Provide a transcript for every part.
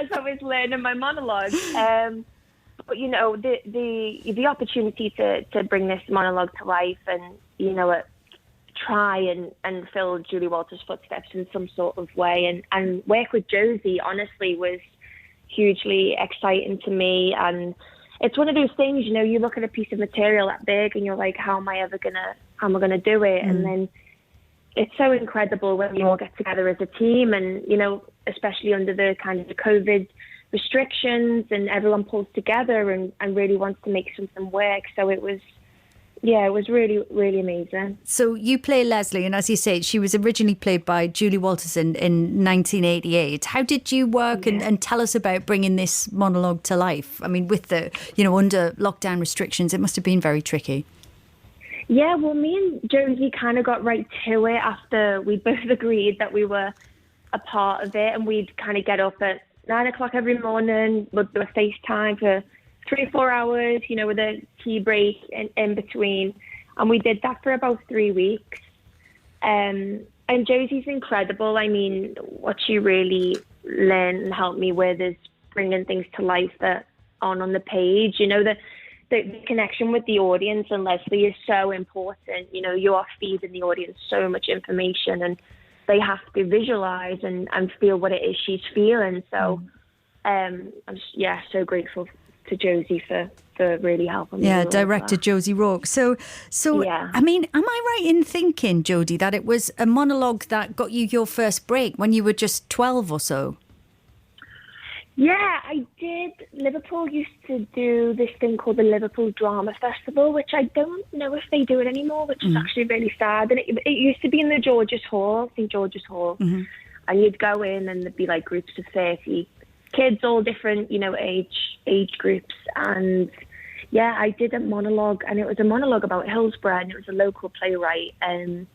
as I was learning my monologue. But you know, the opportunity to bring this monologue to life, and you know, try and fill Julie Walters' footsteps in some sort of way, and work with Jodie, honestly, was hugely exciting to me. And it's one of those things, you know, you look at a piece of material that big and you're like, how am I gonna do it? And then it's so incredible when you all get together as a team, and you know, especially under the kind of the COVID restrictions, and everyone pulls together and really wants to make something work. So it was really, really amazing. So you play Leslie, and as you say, she was originally played by Julie Walters in 1988. How did you work, and tell us about bringing this monologue to life? I mean, with the, you know, under lockdown restrictions, it must have been very tricky. Yeah, well, me and Josie kind of got right to it after we both agreed that we were a part of it, and we'd kind of get up at 9 o'clock every morning, we'd do a FaceTime for 3-4 hours, you know, with a tea break in between. And we did that for about 3 weeks. And Josie's incredible. I mean, what she really learned and helped me with is bringing things to life that aren't on the page. You know, the connection with the audience, and Leslie is so important. You know, you are feeding the audience so much information, and they have to visualize and feel what it is she's feeling. So I'm just, so grateful to Josie for really helping me. Yeah, director Josie Rourke. So yeah. I mean, am I right in thinking, Jodie, that it was a monologue that got you your first break when you were just 12 or so? Yeah, I did. Liverpool used to do this thing called the Liverpool Drama Festival, which I don't know if they do it anymore, which is actually really sad. And it used to be in the St. George's Hall. And you'd go in and there'd be like groups of 30 kids, all different, you know, age groups. And yeah, I did a monologue, and it was a monologue about Hillsborough, and it was a local playwright. And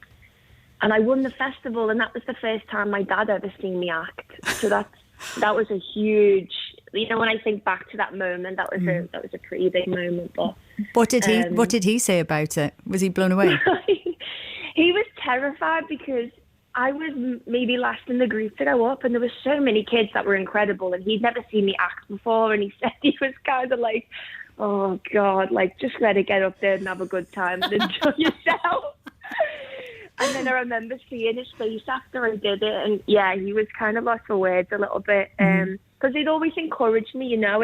I won the festival, and that was the first time my dad ever seen me act. So that was a huge, you know, when I think back to that moment, that was a pretty big moment. But what did he say about it? Was he blown away? He was terrified, because I was maybe last in the group to go up, and there were so many kids that were incredible, and he'd never seen me act before, and he said he was kind of like, oh God, like, just let it get up there and have a good time and enjoy yourself. And then I remember seeing his face after I did it, and yeah, he was kind of lost for words a little bit, because he'd always encouraged me, you know,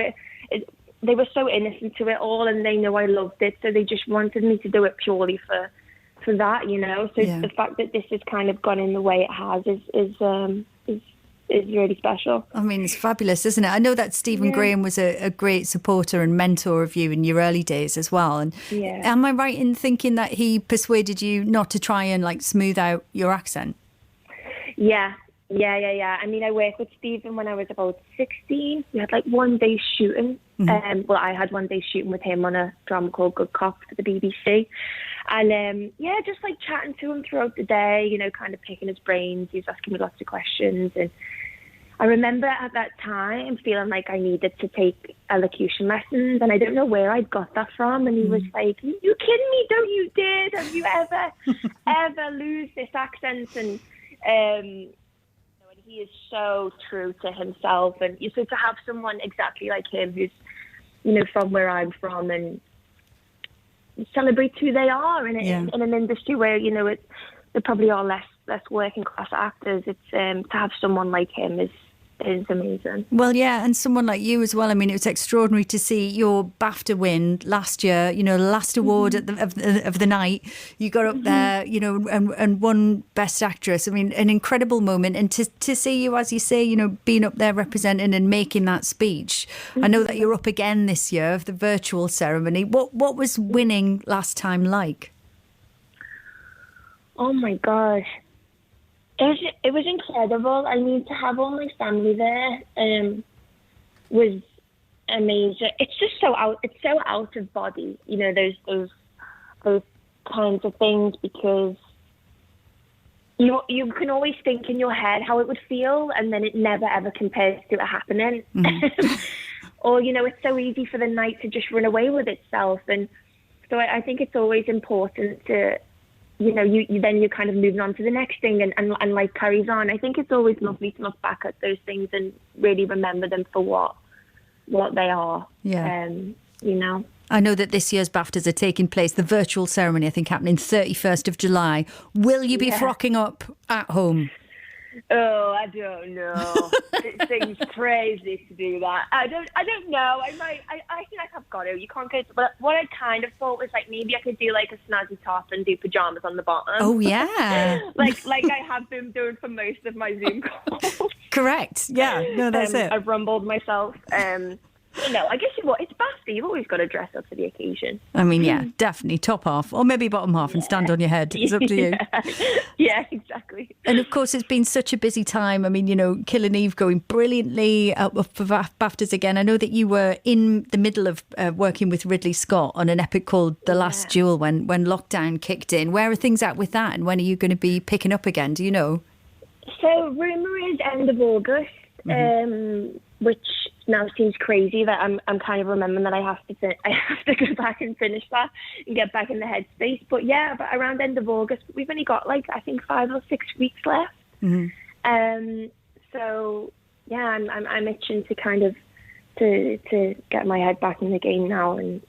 they were so innocent to it all, and they know I loved it, so they just wanted me to do it purely for that, you know. So the fact that this has kind of gone in the way it has is really special. I mean, it's fabulous, isn't it? I know that Stephen Graham was a great supporter and mentor of you in your early days as well. And am I right in thinking that he persuaded you not to try and like smooth out your accent? Yeah. I mean, I worked with Stephen when I was about 16. We had like one day shooting. Well, I had one day shooting with him on a drama called Good Cop for the BBC. And just like chatting to him throughout the day, you know, kind of picking his brains. He was asking me lots of questions. And I remember at that time feeling like I needed to take elocution lessons, and I don't know where I'd got that from. And he was like, you kidding me? Don't you dare. Don't you ever lose this accent. And he is so true to himself. And so to have someone exactly like him who's, you know, from where I'm from, and celebrate who they are in an industry where, you know, there probably are less working class actors. It's to have someone like him is amazing. Well, yeah, and someone like you as well. I mean, it was extraordinary to see your BAFTA win last year. You know, the last award of the night. You got up there, you know, and won Best Actress. I mean, an incredible moment. And to see you, as you say, you know, being up there representing and making that speech. I know that you're up again this year of the virtual ceremony. What was winning last time like? Oh my gosh. It was incredible. I mean, to have all my family there was amazing. It's just so out of body, you know, those kinds of things, because you can always think in your head how it would feel, and then it never ever compares to it happening. Or, you know, it's so easy for the night to just run away with itself. And so I think it's always important to you then you're kind of moving on to the next thing, and life carries on. I think it's always lovely to look back at those things and really remember them for what they are. Yeah. I know that this year's BAFTAs are taking place, the virtual ceremony, I think, happening 31st of July. Will you be frocking up at home? Oh, I don't know. It seems crazy to do that. I don't know. I think I've got to. You can't go. But what I kind of thought was like maybe I could do like a snazzy top and do pajamas on the bottom. Oh yeah, like I have been doing for most of my Zoom calls. Correct. Yeah. No, that's it. I've rumbled myself. I guess it's BAFTA. You've always got to dress up for the occasion. I mean, yeah, definitely top half or maybe bottom half and stand on your head. It's up to you. Yeah, exactly. And of course, it's been such a busy time. I mean, Kill and Eve going brilliantly up for BAFTAs again. I know that you were in the middle of working with Ridley Scott on an epic called The Last Duel when lockdown kicked in. Where are things at with that, and when are you going to be picking up again? Do you know? So, rumour is end of August, which now seems crazy that I'm kind of remembering that I have to go back and finish that and get back in the headspace. But yeah, but around end of August, we've only got I think 5 or 6 weeks left. So yeah, I'm itching to kind of to get my head back in the game now, and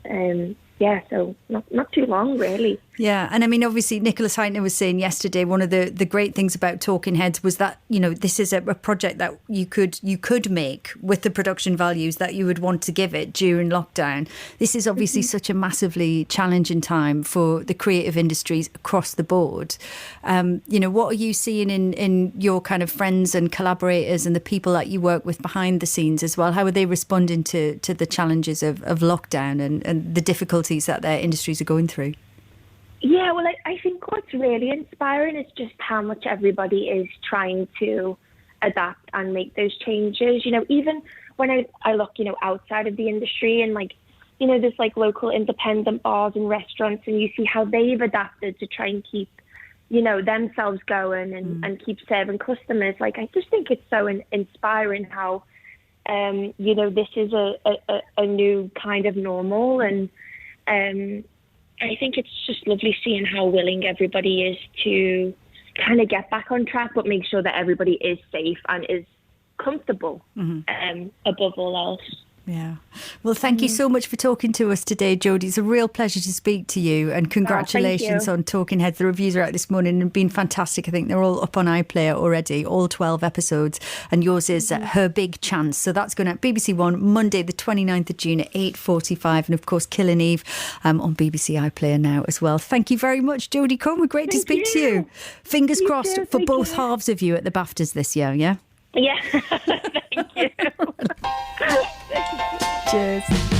so not too long really. Yeah, and I mean, obviously, Nicholas Heitner was saying yesterday one of the great things about Talking Heads was that this is a project that you could make with the production values that you would want to give it during lockdown. This is obviously such a massively challenging time for the creative industries across the board. What are you seeing in your kind of friends and collaborators and the people that you work with behind the scenes as well? How are they responding to the challenges of lockdown and the difficulties that their industries are going through? Yeah, well, I think what's really inspiring is just how much everybody is trying to adapt and make those changes. Even when I look, outside of the industry and there's local independent bars and restaurants, and you see how they've adapted to try and keep, themselves going and keep serving customers. I just think it's so inspiring how, this is a new kind of normal, and I think it's just lovely seeing how willing everybody is to kind of get back on track, but make sure that everybody is safe and is comfortable above all else. Yeah. Well, thank you so much for talking to us today, Jodie. It's a real pleasure to speak to you, and congratulations on Talking Heads. The reviews are out this morning and been fantastic. I think they're all up on iPlayer already, all 12 episodes, and yours is Her Big Chance. So that's going at BBC One Monday the 29th of June at 8:45, and of course Kill and Eve on BBC iPlayer now as well. Thank you very much, Jodie Comer. Great to speak to you. Fingers crossed for both halves of you at the BAFTAs this year, yeah? Yeah. Thank you. Cheers.